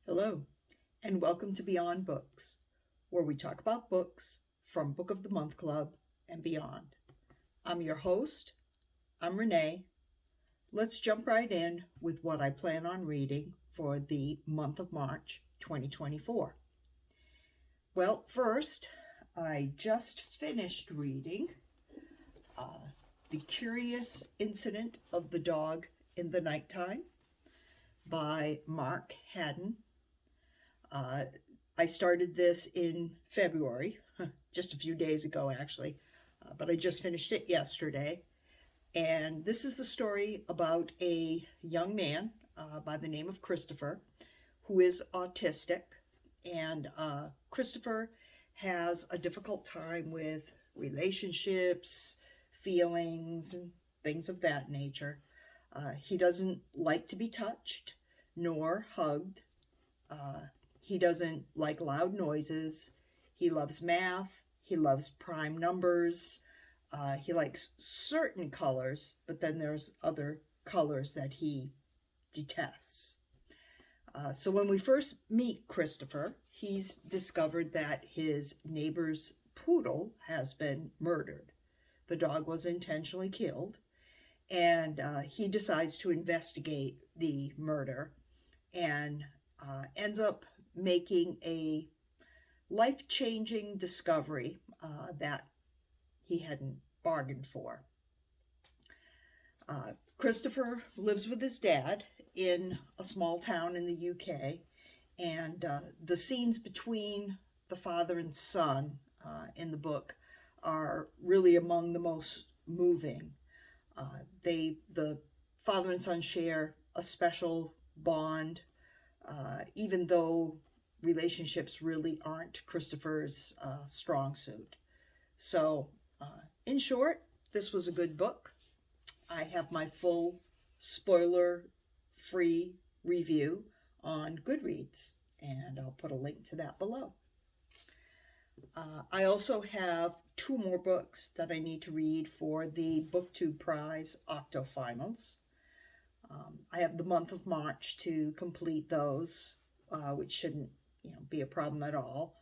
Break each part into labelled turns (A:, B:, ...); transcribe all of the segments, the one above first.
A: Hello, and welcome to Beyond Books, where we talk about books from Book of the Month Club and beyond. I'm your host. I'm Renee. Let's jump right in with what I plan on reading for the month of March 2024. Well, first, I just finished reading The Curious Incident of the Dog in the Nighttime by Mark Haddon. I started this in February, just a few days ago actually, but I just finished it yesterday. And this is the story about a young man by the name of Christopher who is autistic. And Christopher has a difficult time with relationships, feelings, and things of that nature. He doesn't like to be touched nor hugged. He doesn't like loud noises. He loves math. He loves prime numbers. He likes certain colors, but then there's other colors that he detests. So when we first meet Christopher, he's discovered that his neighbor's poodle has been murdered. The dog was intentionally killed, and he decides to investigate the murder and ends up making a life-changing discovery that he hadn't bargained for. Christopher lives with his dad in a small town in the UK, and the scenes between the father and son in the book are really among the most moving. The father and son share a special bond, even though relationships really aren't Christopher's strong suit. So, in short, this was a good book. I have my full spoiler-free review on Goodreads, and I'll put a link to that below. I also have two more books that I need to read for the BookTube Prize Octofinals. I have the month of March to complete those, which shouldn't be a problem at all.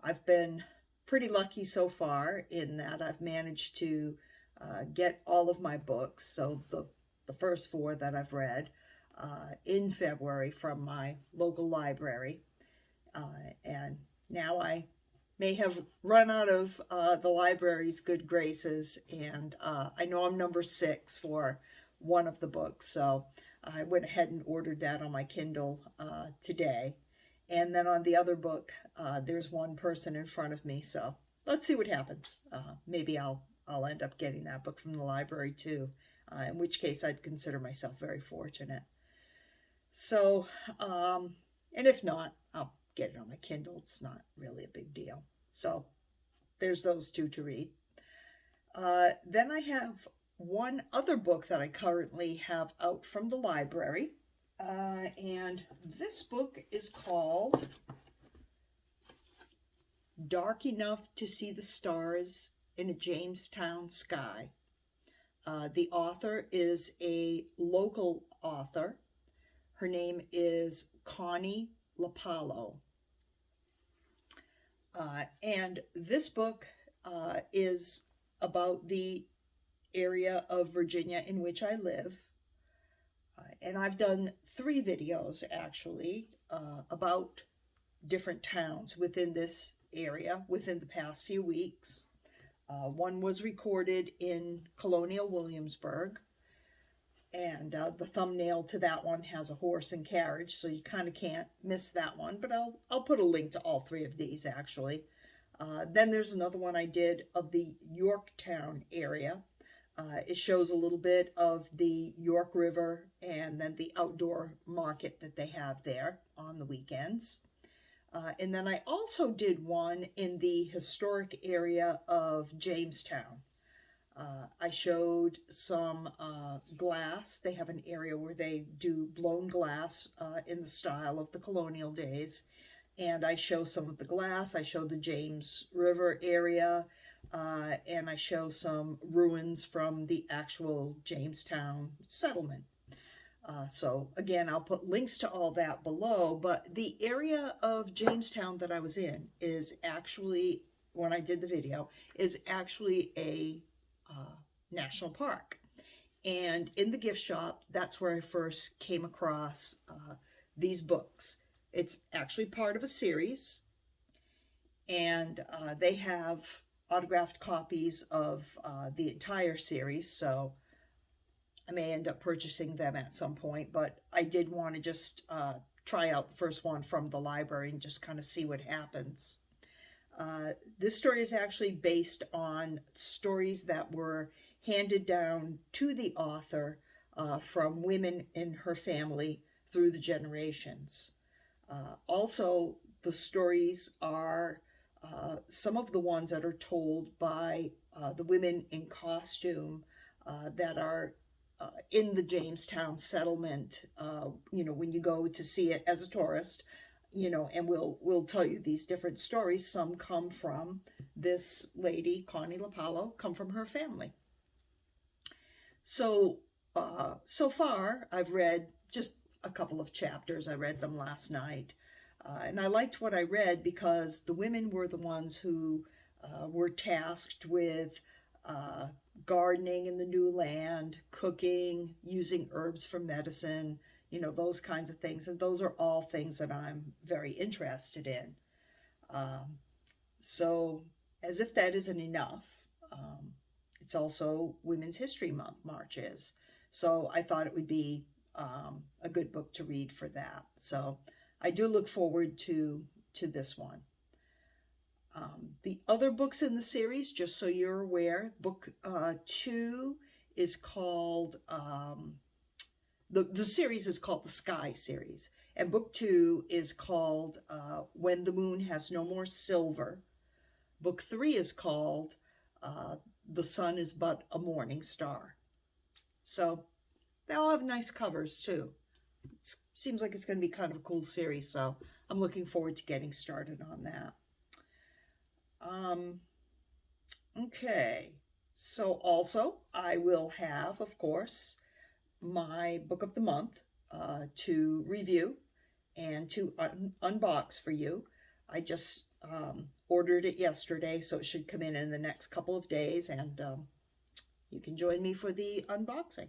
A: I've been pretty lucky so far in that I've managed to get all of my books, so the first four that I've read in February from my local library. And now I may have run out of the library's good graces, and I know I'm number 6 for one of the books, so I went ahead and ordered that on my Kindle today. And then on the other book, there's one person in front of me, so let's see what happens. Maybe I'll end up getting that book from the library too, in which case I'd consider myself very fortunate. So, and if not, I'll get it on my Kindle. It's not really a big deal. So there's those two to read. Then I have one other book that I currently have out from the library. And this book is called Dark Enough to See the Stars in a Jamestown Sky. The author is a local author. Her name is Connie Lapalo. And this book is about the area of Virginia in which I live. And I've done 3 videos actually about different towns within this area within the past few weeks. One was recorded in Colonial Williamsburg, and the thumbnail to that one has a horse and carriage, so you kind of can't miss that one, but I'll put a link to all 3 of these actually. Then there's another one I did of the Yorktown area. It shows a little bit of the York River and then the outdoor market that they have there on the weekends. And then I also did one in the historic area of Jamestown. I showed some glass. They have an area where they do blown glass in the style of the colonial days. And I show some of the glass. I show the James River area. And I show some ruins from the actual Jamestown settlement. So again, I'll put links to all that below, but the area of Jamestown that I was in is actually, when I did the video, is actually a national park. And in the gift shop, that's where I first came across these books. It's actually part of a series, and they have autographed copies of the entire series, so I may end up purchasing them at some point, but I did want to just try out the first one from the library and just kind of see what happens. This story is actually based on stories that were handed down to the author from women in her family through the generations. Also, the stories are some of the ones that are told by the women in costume that are in the Jamestown settlement, when you go to see it as a tourist, and we'll tell you these different stories. Some come from this lady, Connie LaPalo, come from her family. So, so far, I've read just a couple of chapters. I read them last night. And I liked what I read because the women were the ones who were tasked with gardening in the new land, cooking, using herbs for medicine, those kinds of things. And those are all things that I'm very interested in. So as if that isn't enough, it's also Women's History Month, March is. So I thought it would be a good book to read for that. So I do look forward to this one. The other books in the series, just so you're aware, book 2 is called, the series is called the Sky series. And book 2 is called When the Moon Has No More Silver. Book 3 is called The Sun is But a Morning Star. So they all have nice covers too. It seems like it's going to be kind of a cool series, so I'm looking forward to getting started on that. Okay, so also I will have, of course, my book of the month to review and to unbox for you. I just ordered it yesterday, so it should come in the next couple of days, and you can join me for the unboxing.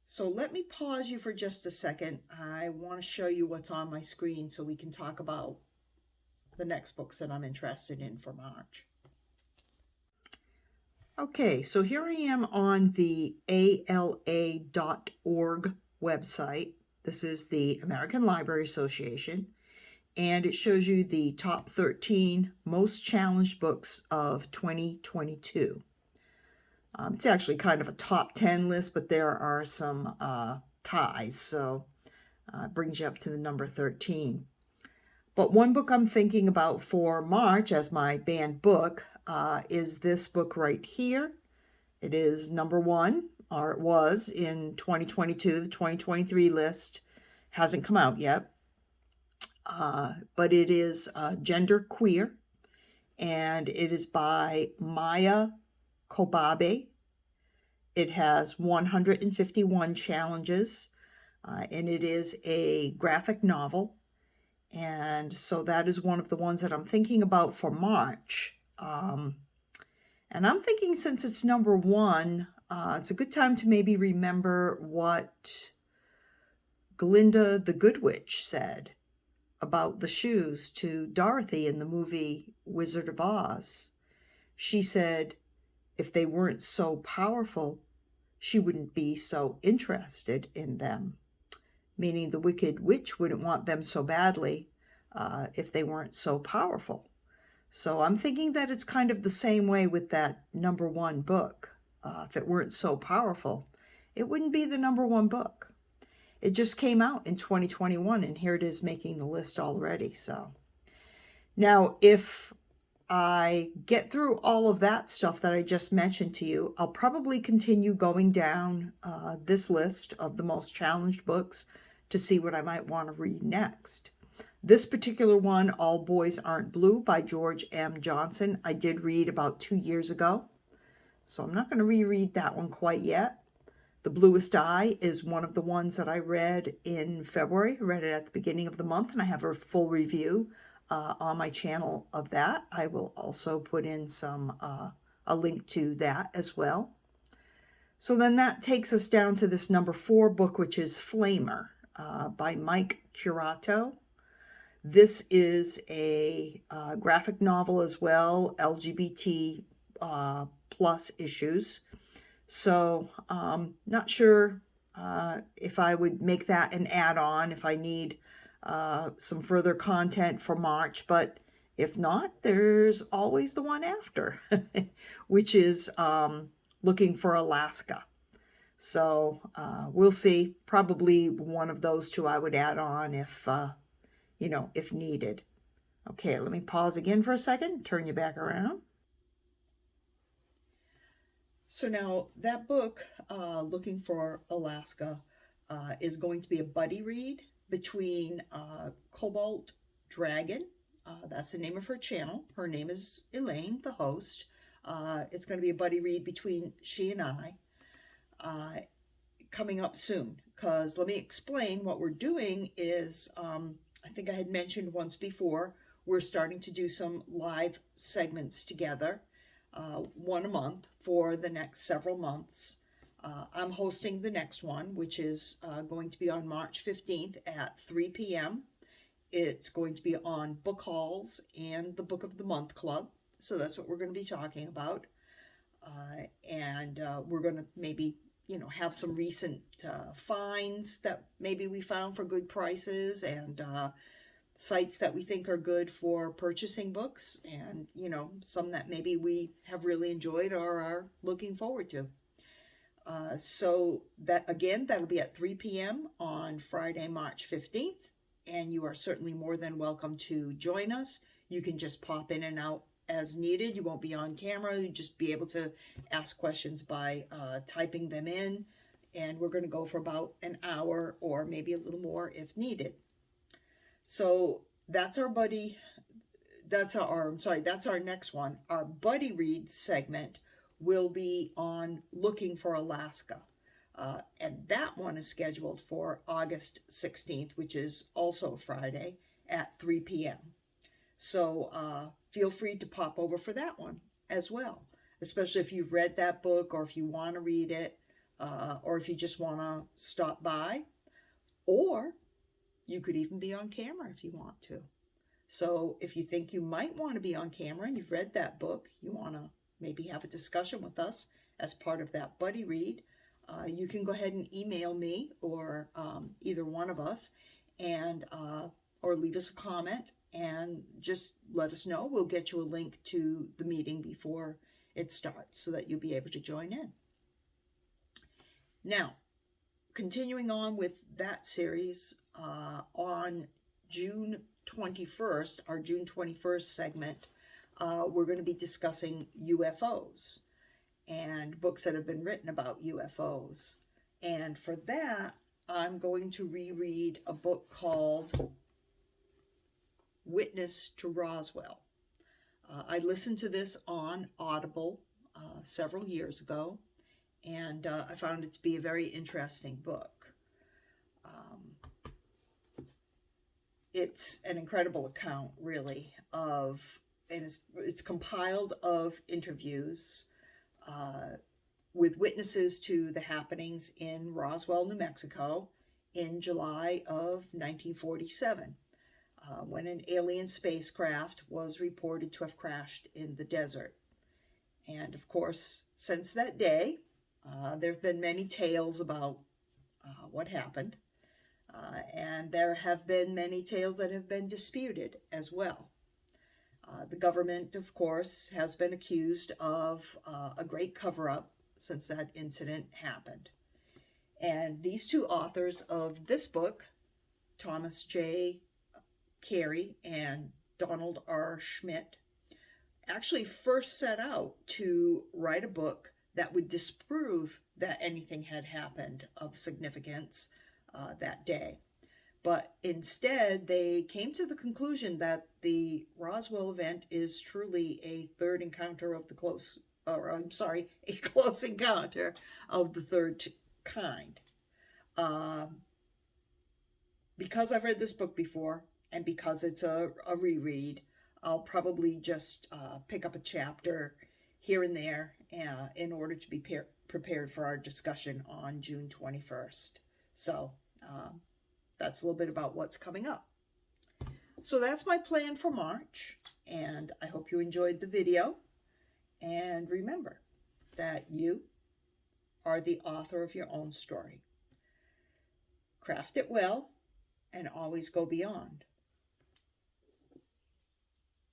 A: So let me pause you for just a second. I want to show you what's on my screen so we can talk about the next books that I'm interested in for March. Okay, so here I am on the ALA.org website. This is the American Library Association, and it shows you the top 13 most challenged books of 2022. It's actually kind of a top 10 list, but there are some ties, so it brings you up to the number 13. But one book I'm thinking about for March as my banned book is this book right here. It is number 1, or it was in 2022. The 2023 list hasn't come out yet. But it is Gender Queer, and it is by Maya Kobabe. It has 151 challenges, and it is a graphic novel. And so that is one of the ones that I'm thinking about for March. And I'm thinking, since it's number 1, it's a good time to maybe remember what Glinda the Good Witch said about the shoes to Dorothy in the movie Wizard of Oz. She said, if they weren't so powerful, she wouldn't be so interested in them. Meaning the Wicked Witch wouldn't want them so badly if they weren't so powerful. So I'm thinking that it's kind of the same way with that number 1 book. If it weren't so powerful, it wouldn't be the number 1 book. It just came out in 2021, and here it is making the list already. So now, if I get through all of that stuff that I just mentioned to you, I'll probably continue going down this list of the most challenged books to see what I might want to read next. This particular one, All Boys Aren't Blue by George M. Johnson, I did read about 2 years ago. So I'm not going to reread that one quite yet. The Bluest Eye is one of the ones that I read in February. I read it at the beginning of the month, and I have a full review on my channel of that. I will also put in a link to that as well. So then that takes us down to this number 4 book, which is Flamer by Mike Curato. This is a graphic novel as well, LGBT plus issues. So not sure if I would make that an add-on if I need some further content for March, but if not, there's always the one after, which is Looking for Alaska. So we'll see. Probably one of those two I would add on if, if needed. Okay, let me pause again for a second, turn you back around. So now that book, Looking for Alaska, is going to be a buddy read between Cobalt Dragon. That's the name of her channel. Her name is Elaine, the host. It's going to be a buddy read between she and I, coming up soon. Because let me explain what we're doing is, I think I had mentioned once before, we're starting to do some live segments together. One a month for the next several months. I'm hosting the next one, which is going to be on March 15th at 3 p.m. It's going to be on book hauls and the Book of the Month Club. So that's what we're going to be talking about. And we're going to maybe, have some recent finds that maybe we found for good prices, and sites that we think are good for purchasing books, and some that maybe we have really enjoyed or are looking forward to. So that'll be at 3 p.m. on Friday, March 15th, and you are certainly more than welcome to join us. You can just pop in and out as needed. You won't be on camera. You'll just be able to ask questions by typing them in, and we're going to go for about an hour or maybe a little more if needed. So that's our that's our next one. Our buddy read segment will be on Looking for Alaska. And that one is scheduled for August 16th, which is also Friday at 3 p.m. So feel free to pop over for that one as well, especially if you've read that book, or if you want to read it, or if you just want to stop by, or you could even be on camera if you want to. So if you think you might want to be on camera and you've read that book, you want to maybe have a discussion with us as part of that buddy read, you can go ahead and email me or either one of us, and or leave us a comment and just let us know. We'll get you a link to the meeting before it starts so that you'll be able to join in. Now, continuing on with that series, on June 21st, our June 21st segment, we're going to be discussing UFOs and books that have been written about UFOs. And for that, I'm going to reread a book called Witness to Roswell. I listened to this on Audible several years ago, and I found it to be a very interesting book. It's an incredible account, really, and it's compiled of interviews with witnesses to the happenings in Roswell, New Mexico in July of 1947, when an alien spacecraft was reported to have crashed in the desert. And of course, since that day, there have been many tales about what happened. And there have been many tales that have been disputed as well. The government, of course, has been accused of a great cover-up since that incident happened. And these two authors of this book, Thomas J. Carey and Donald R. Schmidt, actually first set out to write a book that would disprove that anything had happened of significance that day. But instead, they came to the conclusion that the Roswell event is truly a close encounter of the third kind. Because I've read this book before and because it's a reread, I'll probably just pick up a chapter here and there in order to be prepared for our discussion on June 21st. So that's a little bit about what's coming up. So that's my plan for March, and I hope you enjoyed the video. And remember that you are the author of your own story. Craft it well and always go beyond.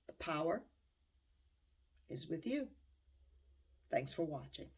A: The power is with you. Thanks for watching.